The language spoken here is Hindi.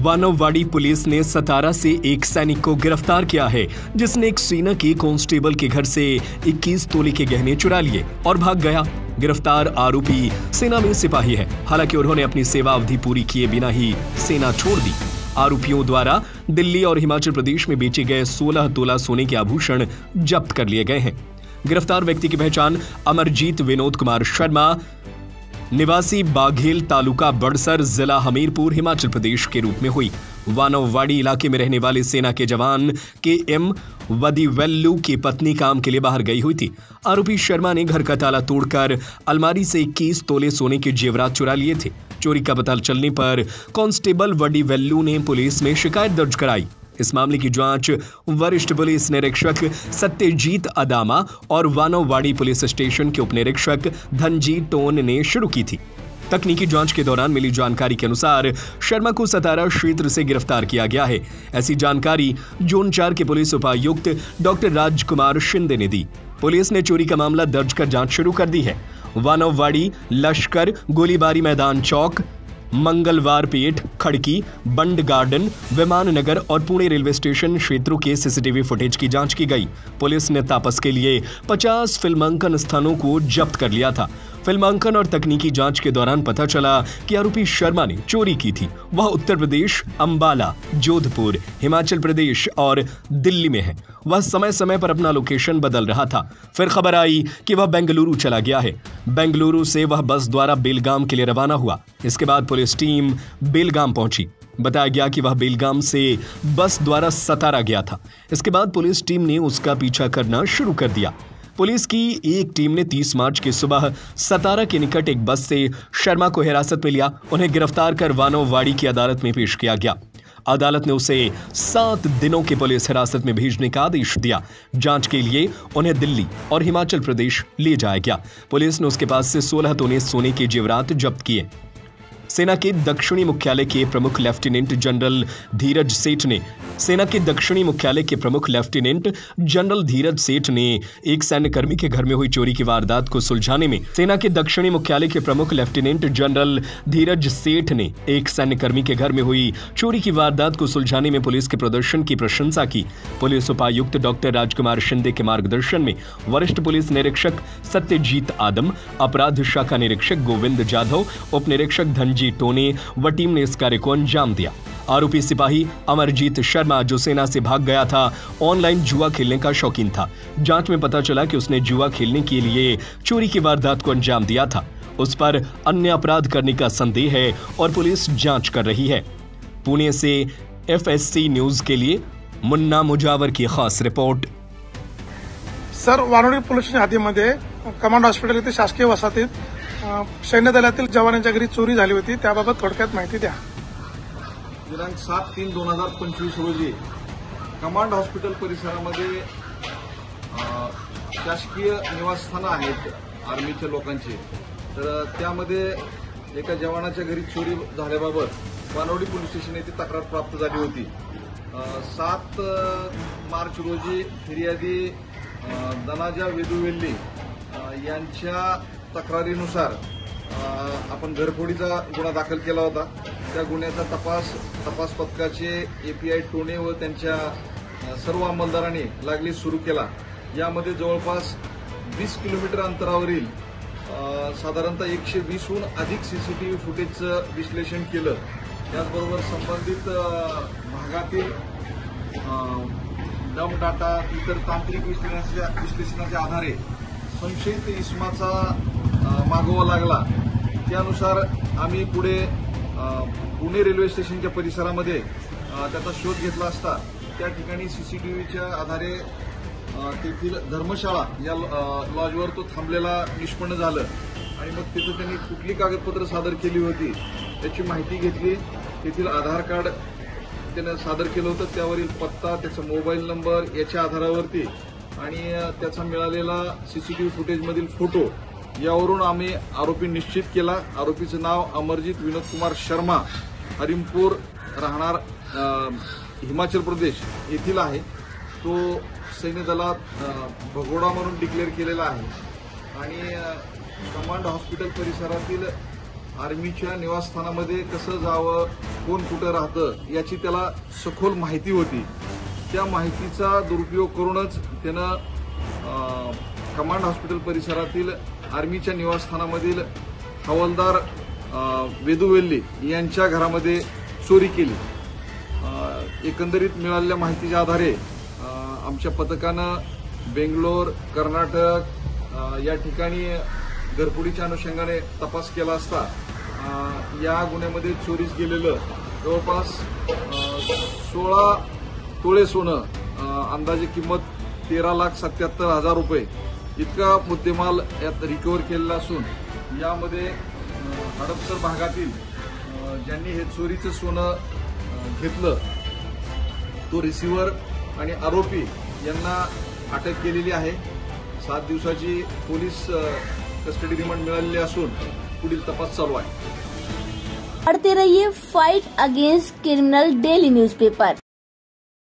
वानववाड़ी पुलिस ने सतारा से एक सैनिक को गिरफ्तार किया है जिसने एक सेना के कांस्टेबल के घर से 21 तोले के गहने चुरा लिए और भाग गया। गिरफ्तार आरोपी सेना में सिपाही है। हालांकि उन्होंने अपनी सेवा अवधि पूरी किए बिना ही सेना छोड़ दी। आरोपियों द्वारा दिल्ली और हिमाचल प्रदेश में बेचे गए 16 तोला सोने के आभूषण जब्त कर लिए गए हैं। गिरफ्तार व्यक्ति की पहचान अमरजीत विनोद कुमार शर्मा, निवासी बाघेल, तालुका बड़सर, जिला हमीरपुर, हिमाचल प्रदेश के रूप में हुई। वानववाड़ी इलाके में रहने वाले सेना के जवान के.एम. वदीवेल्लू की पत्नी काम के लिए बाहर गई हुई थी। आरोपी शर्मा ने घर का ताला तोड़कर अलमारी से 21 तोले सोने के जेवरात चुरा लिए थे। चोरी का पता चलने पर कांस्टेबल वदीवेल्लू ने पुलिस में शिकायत दर्ज कराई। इस मामले की जांच वरिष्ठ पुलिस निरीक्षक सत्यजीत अदामा और वानववाड़ी पुलिस स्टेशन के उपनिरीक्षक धनजीत टोन ने शुरू की थी। तकनीकी जांच के दौरान मिली जानकारी के अनुसार शर्मा को सतारा क्षेत्र से गिरफ्तार किया गया है। ऐसी जानकारी जोन 4 के पुलिस उपायुक्त डॉक्टर राजकुमार शिंदे ने दी। पुलिस ने चोरी का मामला दर्ज कर जांच शुरू कर दी है। वानववाड़ी, लश्कर, गोलीबारी मैदान चौक, मंगलवार पेट, खड़की, बंड गार्डन, विमाननगर और पुणे रेलवे स्टेशन क्षेत्रों के सीसीटीवी फुटेज की जांच की गई। पुलिस ने तापस के लिए 50 फिल्मांकन स्थानों को जब्त कर लिया था। फिल्मांकन और तकनीकी जांच के दौरान पता चला कि आरोपी शर्मा ने चोरी की थी। वह उत्तर प्रदेश, अंबाला, जोधपुर, हिमाचल प्रदेश और दिल्ली में है। वह समय समय पर अपना लोकेशन बदल रहा था। फिर खबर आई कि वह बेंगलुरु चला गया है। बेंगलुरु से वह बस द्वारा बेलगाम के लिए रवाना हुआ। इसके बाद पुलिस टीम बेलगाम पहुंची। बताया गया कि वह बेलगाम से बस द्वारा सतारा गया था। इसके बाद पुलिस टीम ने उसका पीछा करना शुरू कर दिया। पुलिस की एक टीम ने 30 मार्च की सुबह सतारा के निकट एक बस से शर्मा को हिरासत में लिया। उन्हें गिरफ्तार कर वानववाड़ी की अदालत में पेश किया गया। अदालत ने उसे 7 दिनों की पुलिस हिरासत में भेजने का आदेश दिया। जांच के लिए उन्हें दिल्ली और हिमाचल प्रदेश ले जाया गया। पुलिस ने उसके पास से 16 तोले सोने के जेवरात जब्त किए। सेना के दक्षिणी मुख्यालय के प्रमुख लेफ्टिनेंट जनरल धीरज सेठ ने एक सैन्यकर्मी के घर में हुई चोरी की वारदात को सुलझाने में पुलिस के प्रदर्शन की प्रशंसा की। पुलिस उपायुक्त डॉक्टर राजकुमार शिंदे के मार्गदर्शन में वरिष्ठ पुलिस निरीक्षक सत्यजीत आदम, अपराध शाखा निरीक्षक गोविंद जाधव, उप निरीक्षक धनजीत टोने व टीम ने इस कार्य को अंजाम दिया। आरोपी सिपाही अमरजीत शर्मा, जो सेना से भाग गया था, ऑनलाइन जुआ खेलने का शौकीन था। जांच में पता चला कि उसने जुआ खेलने के लिए चोरी की वारदात को अंजाम दिया था। उस पर अन्य अपराध करने का संदेह है और पुलिस जांच कर रही है। पुणे से FSC न्यूज के लिए मुन्ना मुजावर की खास report. Sir, Wanwadi police station हद्दीमध्ये कमांड हॉस्पिटल येथे शासकीय वसाहतीत सैन्य दलातील जवानांच्या घरी चोरी झाली होती, त्याबाबत थोडक्यात माहिती द्या। दिनांक 7/3/2025 रोजी कमांड हॉस्पिटल परिसरामध्ये शासकीय निवासस्थानं आहेत आर्मीच्या लोकांची, तर त्यामध्ये एका जवानाच्या घरी चोरी झाल्याबाबत वानवडी पोलीस स्टेशन येथे तक्रार प्राप्त झाली होती। 7 मार्च रोजी फिर्यादी धनाजा वेदुवेल्ली यांच्या तक्रारीनुसार आपण घरफोडीचा गुन्हा दाखल केला होता। त्या गुन्ह्याचा तपास पथकाचे API टोने व त्यांच्या सर्व अंमलदारांनी लागलीच सुरू केला। यामध्ये जवळपास 20 किलोमीटर अंतरावरील साधारणतः 120हून अधिक CCTV फुटेजचं विश्लेषण केलं। त्याचबरोबर संबंधित भागातील डम डाटा, इतर तांत्रिक विश्लेषणाच्या आधारे संशयित इसमाचा मागोवा लागला। त्यानुसार आम्ही पुढे पुणे रेल्वे स्टेशनच्या परिसरामध्ये त्याचा शोध घेतला असता त्या ठिकाणी CCTVच्या आधारे तेथील धर्मशाळा या लॉजवर तो थांबलेला निष्पन्न झालं आणि मग तिथे त्यांनी कुठली कागदपत्र सादर केली होती त्याची माहिती घेतली। तेथील आधार कार्ड त्याने सादर केलं होतं, त्यावरील पत्ता, त्याचा मोबाईल नंबर याच्या आधारावरती आणि त्याचा मिळालेला CCTV फुटेजमधील फोटो यावरून आम्ही आरोपी निश्चित केला। आरोपीचं नाव अमरजीत विनोद कुमार शर्मा, हरिमपूर, राहणार हिमाचल प्रदेश येथील आहे। तो सैन्य दलात भगोडा म्हणून डिक्लेअर केलेला आहे आणि कमांड हॉस्पिटल परिसरातील आर्मीच्या निवासस्थानामध्ये कसं जावं, कोण कुठं राहतं याची त्याला सखोल माहिती होती. त्या माहितीचा दुरुपयोग करूनच त्यानं कमांड हॉस्पिटल परिसरातील आर्मीच्या निवासस्थानामधील हवालदार वेदू वेल्ले यांच्या घरामध्ये चोरी केली. एकंदरीत मिळालेल्या माहितीच्या आधारे आमच्या पथकानं बेंगलोर, कर्नाटक या ठिकाणी घरफोडीच्या अनुषंगाने तपास केला असता या गुन्ह्यामध्ये चोरीस गेलेलं जवळपास 16 तोळे सोनं, अंदाजे किंमत 13,77,000 रुपये इतका मुद्देमाल यात रिकव्हर केलेला असून यामध्ये हडपसर भागातील ज्यांनी हे चोरीचं सोनं घेतलं तो रिसिव्हर आणि आरोपी यांना अटक केलेली आहे. 7 दिवसाची पोलीस कस्टडी रिमांड मिळालेली असून पुढील तपास चालू आहे. पढ़ते रहिए fight against criminal daily newspaper.